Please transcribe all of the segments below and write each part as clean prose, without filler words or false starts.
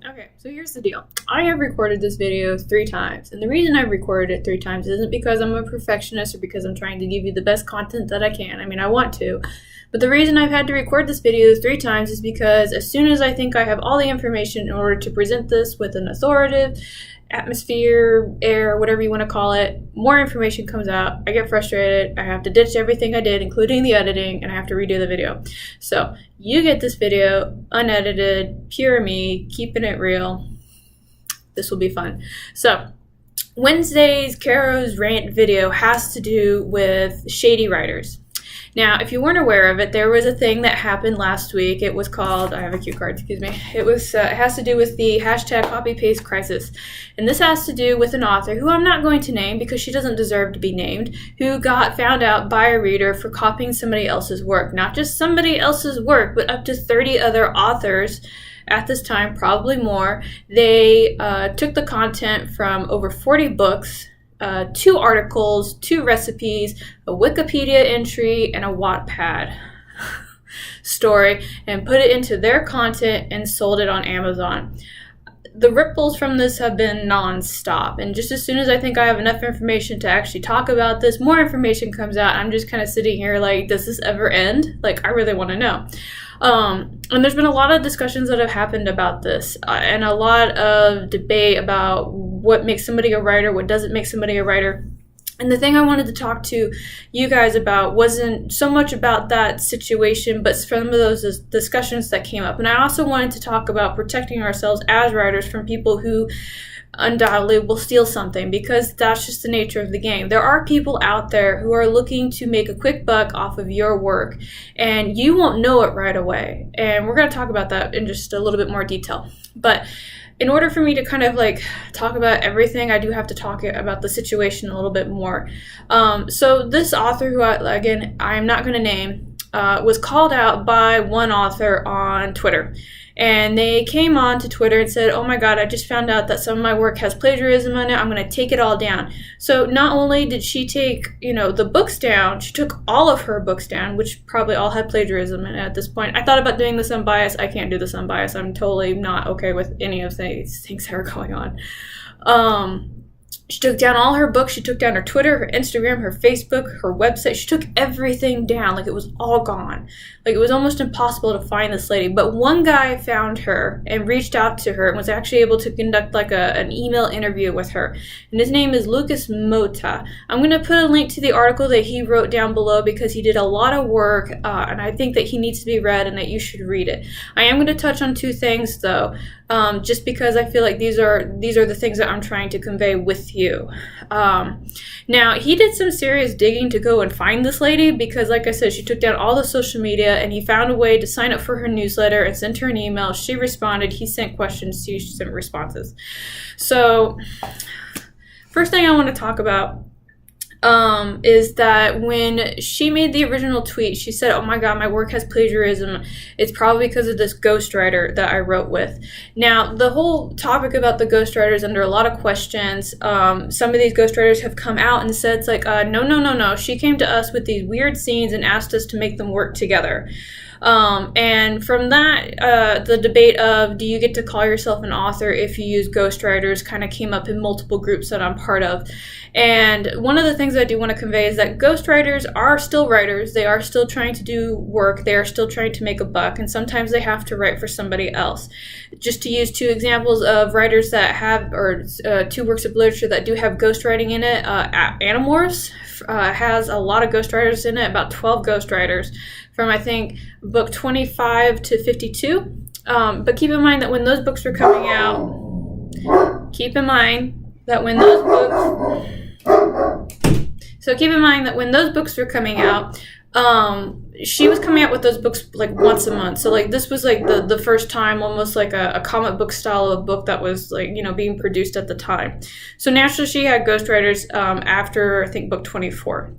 Okay, so here's the deal. I have recorded this video 3 times, and the reason I've recorded it 3 times isn't because I'm a perfectionist or because I'm trying to give you the best content that I can. I mean, I want to. But the reason I've had to record this video 3 times is because as soon as I think I have all the information in order to present this with an authoritative atmosphere, air, whatever you want to call it, more information comes out. I get frustrated. I have to ditch everything I did, including the editing, and I have to redo the video. So you get this video unedited, pure me, keeping it real. This will be fun. So Wednesday's Carrow's Rant video has to do with shady writers. Now, if you weren't aware of it, there was a thing that happened last week. It was called, I have a cue card, excuse me. It has to do with the hashtag copy-paste crisis. And this has to do with an author who I'm not going to name because she doesn't deserve to be named, who got found out by a reader for copying somebody else's work. Not just somebody else's work, but up to 30 other authors at this time, probably more. They took the content from over 40 books, 2 articles, 2 recipes, a Wikipedia entry, and a Wattpad story, and put it into their content and sold it on Amazon. The ripples from this have been non-stop, and just as soon as I think I have enough information to actually talk about this, more information comes out. I'm just kind of sitting here like, does this ever end? Like, I really want to know. And there's been a lot of discussions that have happened about this, and a lot of debate about what makes somebody a writer, what doesn't make somebody a writer. And the thing I wanted to talk to you guys about wasn't so much about that situation, but some of those discussions that came up. And I also wanted to talk about protecting ourselves as writers from people who undoubtedly will steal something, because that's just the nature of the game. There are people out there who are looking to make a quick buck off of your work, and you won't know it right away. And we're going to talk about that in just a little bit more detail. But in order for me to kind of like talk about everything, I do have to talk about the situation a little bit more. So this author, who I'm not going to name, was called out by one author on Twitter. And they came on to Twitter and said, oh my God, I just found out that some of my work has plagiarism in it. I'm going to take it all down. So not only did she take, the books down, she took all of her books down, which probably all had plagiarism in it at this point. I thought about doing this unbiased. I can't do this unbiased. I'm totally not okay with any of these things that are going on. She took down all her books. She took down her Twitter, her Instagram, her Facebook, her website. She took everything down. Like, it was all gone. Like, it was almost impossible to find this lady. But one guy found her and reached out to her and was actually able to conduct like an email interview with her. And his name is Lucas Mota. I'm going to put a link to the article that he wrote down below because he did a lot of work, and I think that he needs to be read and that you should read it. I am going to touch on 2 things though, just because I feel like these are the things that I'm trying to convey with you. Now, he did some serious digging to go and find this lady because, like I said, she took down all the social media, and he found a way to sign up for her newsletter and sent her an email. She responded. He sent questions. She sent responses. So first thing I want to talk about is that when she made the original tweet, she said, oh my God, my work has plagiarism. It's probably because of this ghostwriter that I wrote with. Now, the whole topic about the ghostwriter is under a lot of questions. Some of these ghostwriters have come out and said, it's like, no. She came to us with these weird scenes and asked us to make them work together. And from that, the debate of, do you get to call yourself an author if you use ghostwriters, kind of came up in multiple groups that I'm part of. And one of the things I do want to convey is that ghostwriters are still writers. They are still trying to do work. They are still trying to make a buck. And sometimes they have to write for somebody else. Just to use 2 examples of writers that have, or 2 works of literature that do have ghostwriting in it, Animorphs has a lot of ghostwriters in it, about 12 ghostwriters from, I think, book 25 to 52. But keep in mind that when those books were coming out, she was coming out with those books like once a month. So like this was like the first time, almost like a comic book style of book that was like, being produced at the time. So naturally she had ghostwriters after, I think, book 24.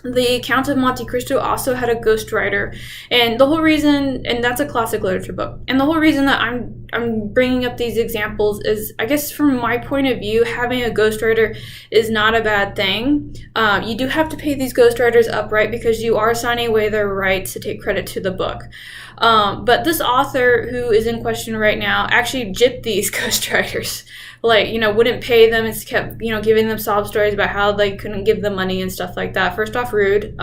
The Count of Monte Cristo also had a ghostwriter, and the whole reason, and that's a classic literature book, and the whole reason that I'm bringing up these examples is, I guess from my point of view, having a ghostwriter is not a bad thing. You do have to pay these ghostwriters upright because you are signing away their rights to take credit to the book. But this author who is in question right now actually gypped these ghostwriters. Like, wouldn't pay them and kept, giving them sob stories about how they couldn't give them money and stuff like that. First off, rude,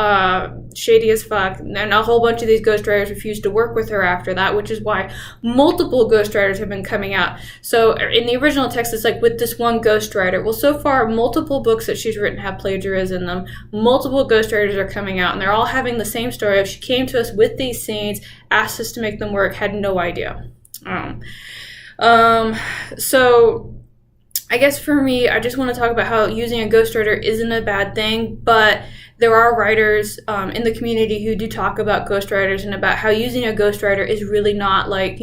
shady as fuck. And a whole bunch of these ghostwriters refused to work with her after that, which is why multiple ghostwriters have been coming out. So in the original text, it's like with this one ghostwriter. Well, so far, multiple books that she's written have plagiarism in them. Multiple ghostwriters are coming out, and they're all having the same story of she came to us with these scenes, asked us to make them work, had no idea. So I guess for me, I just want to talk about how using a ghostwriter isn't a bad thing, but there are writers in the community who do talk about ghostwriters and about how using a ghostwriter is really not like,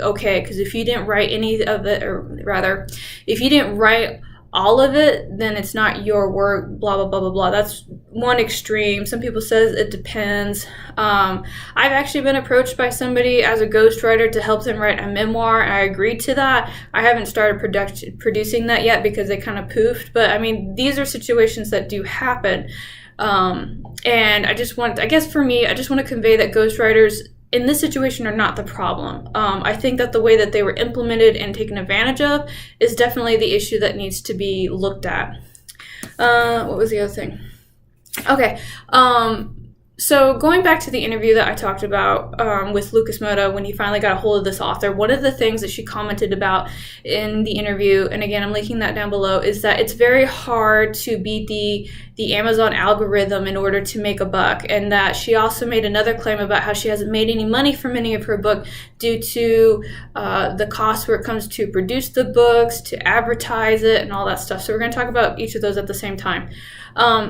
okay, because if you didn't write any of it, or rather, if you didn't write all of it, then it's not your work, blah, blah, blah, blah, blah. That's one extreme. Some people says it depends. I've actually been approached by somebody as a ghostwriter to help them write a memoir, and I agreed to that. I haven't started producing that yet because they kind of poofed, but I mean, these are situations that do happen. And I guess for me, I just want to convey that ghostwriters in this situation are not the problem. I think that the way that they were implemented and taken advantage of is definitely the issue that needs to be looked at. What was the other thing? Okay. So going back to the interview that I talked about with Lucas Moda when he finally got a hold of this author, one of the things that she commented about in the interview, and again, I'm linking that down below, is that it's very hard to beat the Amazon algorithm in order to make a buck, and that she also made another claim about how she hasn't made any money from any of her book due to the cost where it comes to produce the books, to advertise it, and all that stuff. So we're going to talk about each of those at the same time.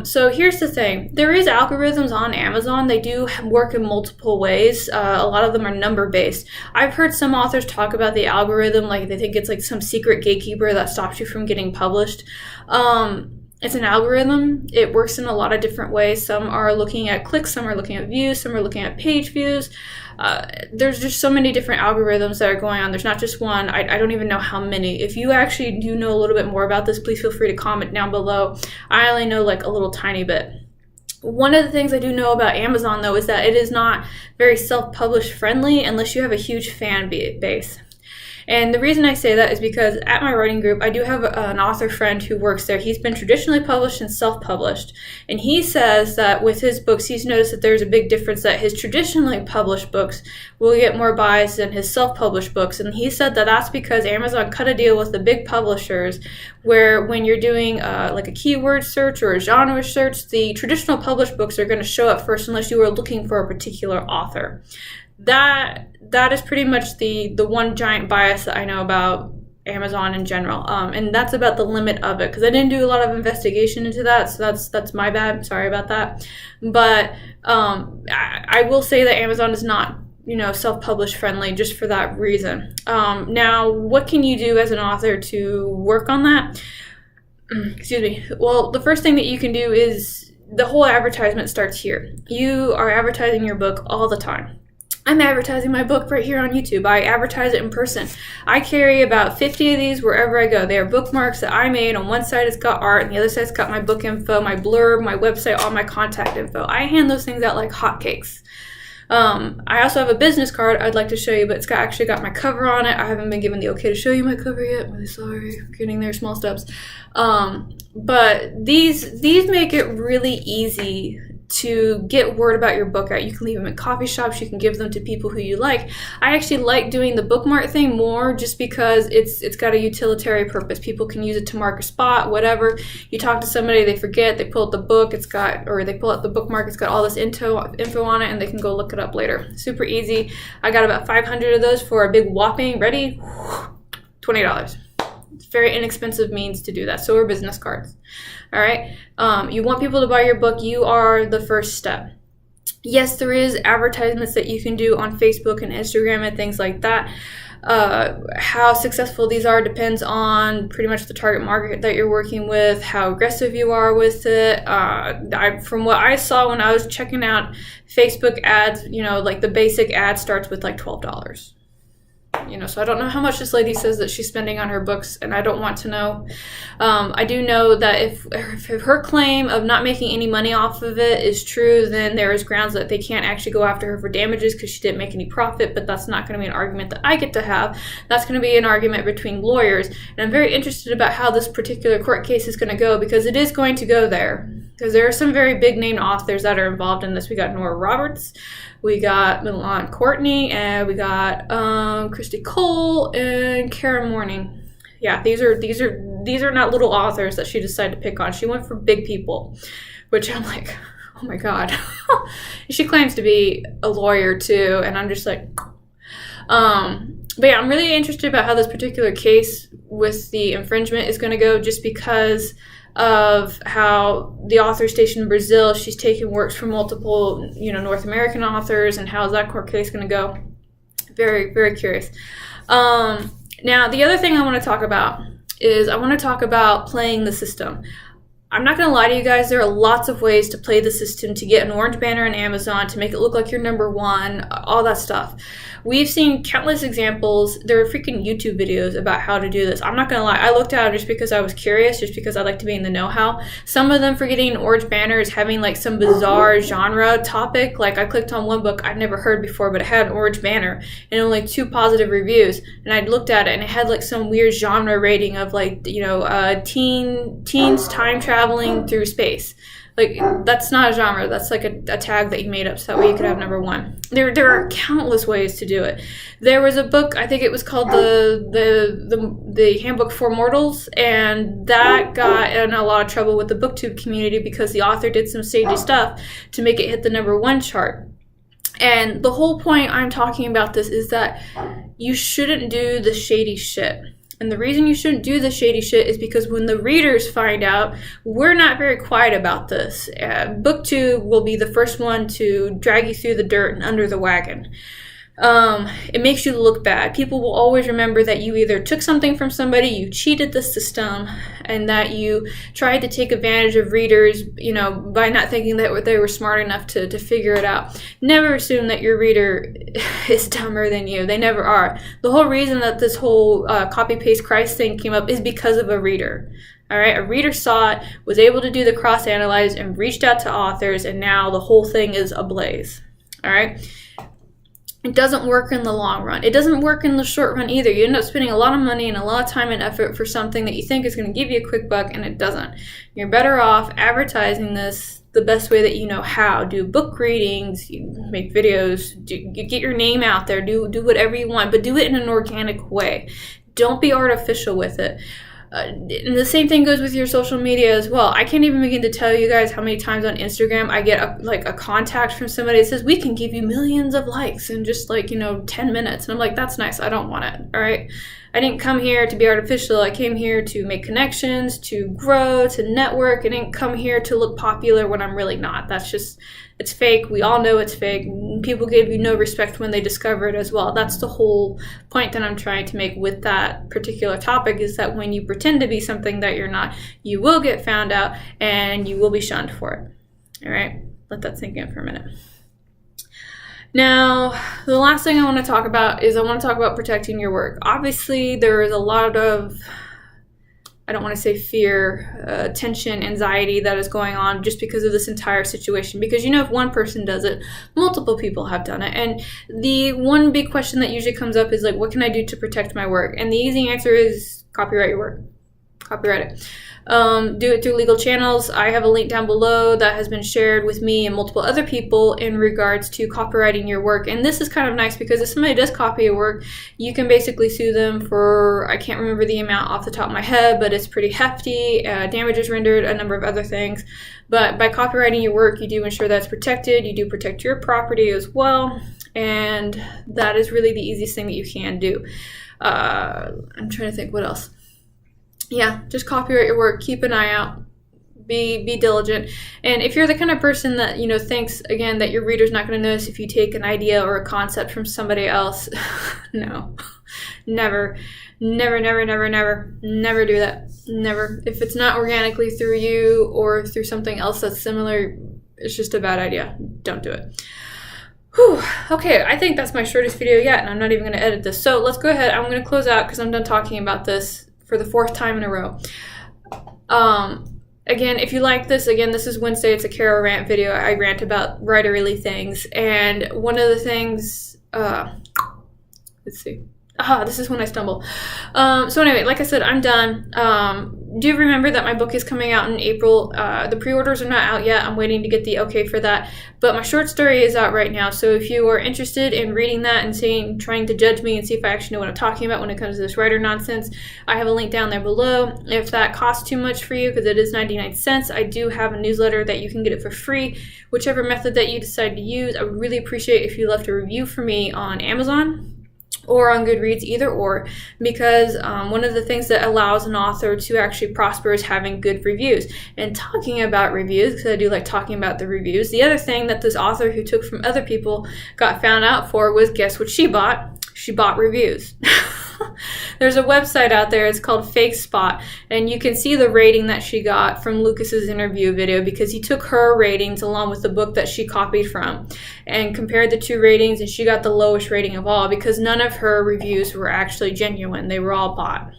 So here's the thing. There is algorithms on Amazon. They do work in multiple ways. A lot of them are number-based. I've heard some authors talk about the algorithm like they think it's like some secret gatekeeper that stops you from getting published. It's an algorithm. It works in a lot of different ways. Some are looking at clicks, some are looking at views, some are looking at page views. There's just so many different algorithms that are going on. There's not just one. I don't even know how many. If you actually do know a little bit more about this, please feel free to comment down below. I only know like a little tiny bit. One of the things I do know about Amazon, though, is that it is not very self-published friendly unless you have a huge fan base. And the reason I say that is because at my writing group, I do have an author friend who works there. He's been traditionally published and self-published. And he says that with his books, he's noticed that there's a big difference that his traditionally published books will get more buys than his self-published books. And he said that that's because Amazon cut a deal with the big publishers where when you're doing like a keyword search or a genre search, the traditional published books are going to show up first unless you are looking for a particular author. That is pretty much the one giant bias that I know about Amazon in general, and that's about the limit of it, because I didn't do a lot of investigation into that, so that's my bad. Sorry about that. But I will say that Amazon is not self-published friendly just for that reason. Now, what can you do as an author to work on that? Excuse me. Well, the first thing that you can do is the whole advertisement starts here. You are advertising your book all the time. I'm advertising my book right here on YouTube. I advertise it in person. I carry about 50 of these wherever I go. They are bookmarks that I made. On one side it's got art, and the other side's got my book info, my blurb, my website, all my contact info. I hand those things out like hotcakes. I also have a business card I'd like to show you, but it's actually got my cover on it. I haven't been given the okay to show you my cover yet. I'm really sorry. I'm getting there, small steps. But these make it really easy to get word about your book out. You can leave them in coffee shops. You can give them to people who you like. I actually like doing the bookmark thing more just because it's got a utilitarian purpose. People can use it to mark a spot, whatever. You talk to somebody, they forget, they pull out the book, they pull out the bookmark, it's got all this info on it, and they can go look it up later. Super easy. I got about 500 of those for a big whopping, ready, $20. It's very inexpensive means to do that. So are business cards. All right. You want people to buy your book. You are the first step. Yes, there is advertisements that you can do on Facebook and Instagram and things like that. How successful these are depends on pretty much the target market that you're working with, how aggressive you are with it. From what I saw when I was checking out Facebook ads, like the basic ad starts with like $12. So I don't know how much this lady says that she's spending on her books, and I don't want to know. I do know that if her claim of not making any money off of it is true, then there is grounds that they can't actually go after her for damages because she didn't make any profit, but that's not going to be an argument that I get to have. That's going to be an argument between lawyers, and I'm very interested about how this particular court case is going to go, because it is going to go there. Because there are some very big name authors that are involved in this. We got Nora Roberts, we got Milan Courtney, and we got Christy Cole and Kara Morning. Yeah, these are not little authors that she decided to pick on. She went for big people, which I'm like, oh my god. She claims to be a lawyer too, and I'm just like, but yeah, I'm really interested about how this particular case with the infringement is going to go, just because of how the author stationed in Brazil, she's taking works from multiple, North American authors, and how is that court case going to go? Very, very curious. Now, the other thing I want to talk about is I want to talk about playing the system. I'm not going to lie to you guys, there are lots of ways to play the system, to get an orange banner on Amazon, to make it look like you're number one, all that stuff. We've seen countless examples. There are freaking YouTube videos about how to do this. I'm not going to lie, I looked at them just because I was curious, just because I like to be in the know-how. Some of them for getting an orange banner is having like some bizarre genre topic. Like I clicked on one book I'd never heard before, but it had an orange banner and only 2 positive reviews. And I looked at it and it had like some weird genre rating of like, teens time traveling through space. Like, that's not a genre. That's like a tag that you made up so that way you could have number one. There are countless ways to do it. There was a book, I think it was called the Handbook for Mortals, and that got in a lot of trouble with the booktube community because the author did some shady stuff to make it hit the number one chart. And the whole point I'm talking about this is that you shouldn't do the shady shit. And the reason you shouldn't do the shady shit is because when the readers find out, we're not very quiet about this. BookTube will be the first one to drag you through the dirt and under the wagon. It makes you look bad. People will always remember that you either took something from somebody, you cheated the system, and that you tried to take advantage of readers, by not thinking that they were smart enough to figure it out. Never assume that your reader is dumber than you. They never are. The whole reason that this whole copy-paste Christ thing came up is because of a reader. All right, a reader saw it, was able to do the cross-analyze, and reached out to authors, and now the whole thing is ablaze. All right. It doesn't work in the long run. It doesn't work in the short run either. You end up spending a lot of money and a lot of time and effort for something that you think is going to give you a quick buck, and it doesn't. You're better off advertising this the best way that you know how. Do book readings, you make videos, you get your name out there, do whatever you want, but do it in an organic way. Don't be artificial with it. And the same thing goes with your social media as well. I can't even begin to tell you guys how many times on Instagram I get a contact from somebody that says, we can give you millions of likes in just 10 minutes. And I'm like, that's nice. I don't want it. All right. I didn't come here to be artificial. I came here to make connections, to grow, to network. I didn't come here to look popular when I'm really not. It's fake. We all know it's fake. People give you no respect when they discover it as well. That's the whole point that I'm trying to make with that particular topic, is that when you pretend to be something that you're not, you will get found out and you will be shunned for it. All right? Let that sink in for a minute. Now, the last thing I want to talk about is I want to talk about protecting your work. Obviously, there is a lot of, I don't want to say fear, tension, anxiety that is going on just because of this entire situation. Because if one person does it, multiple people have done it. And the one big question that usually comes up is what can I do to protect my work? And the easy answer is copyright your work. Copyright it. Do it through legal channels. I have a link down below that has been shared with me and multiple other people in regards to copyrighting your work. And this is kind of nice because if somebody does copy your work, you can basically sue them for, I can't remember the amount off the top of my head, but it's pretty hefty, damages rendered, a number of other things. But by copyrighting your work, you do ensure that's protected. You do protect your property as well. And that is really the easiest thing that you can do. I'm trying to think what else. Yeah, just copyright your work. Keep an eye out. Be diligent. And if you're the kind of person that, thinks, again, that your reader's not going to notice if you take an idea or a concept from somebody else, no. Never do that. Never. If it's not organically through you or through something else that's similar, it's just a bad idea. Don't do it. Whew. Okay, I think that's my shortest video yet, and I'm not even going to edit this. So let's go ahead. I'm going to close out because I'm done talking about this for the 4th time in a row. Again, if you like this, again, this is Wednesday. It's a Carrow Rant video. I rant about writerly things. And one of the things, let's see. This is when I stumble. So anyway, like I said, I'm done. Do remember that my book is coming out in April. The pre-orders are not out yet. I'm waiting to get the okay for that. But my short story is out right now. So if you are interested in reading that and trying to judge me and see if I actually know what I'm talking about when it comes to this writer nonsense, I have a link down there below. If that costs too much for you, because it is 99 cents, I do have a newsletter that you can get it for free. Whichever method that you decide to use, I would really appreciate if you left a review for me on Amazon or on Goodreads, either or, because one of the things that allows an author to actually prosper is having good reviews. And talking about reviews, because I do like talking about the reviews, the other thing that this author who took from other people got found out for was, guess what she bought? She bought reviews. There's a website out there, it's called Fake Spot, and you can see the rating that she got from Lucas's interview video, because he took her ratings along with the book that she copied from and compared the 2 ratings, and she got the lowest rating of all because none of her reviews were actually genuine. They were all bought.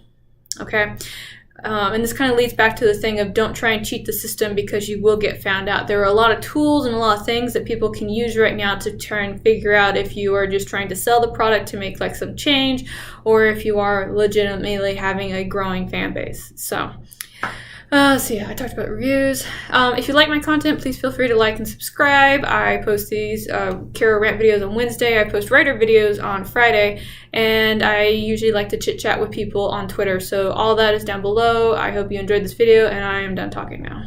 Okay? And this kind of leads back to the thing of don't try and cheat the system, because you will get found out. There are a lot of tools and a lot of things that people can use right now to try and figure out if you are just trying to sell the product to make like some change, or if you are legitimately having a growing fan base. So yeah, I talked about reviews. If you like my content, please feel free to like and subscribe. I post these Carrow Rant videos on Wednesday. I post writer videos on Friday. And I usually like to chit-chat with people on Twitter. So all that is down below. I hope you enjoyed this video, and I am done talking now.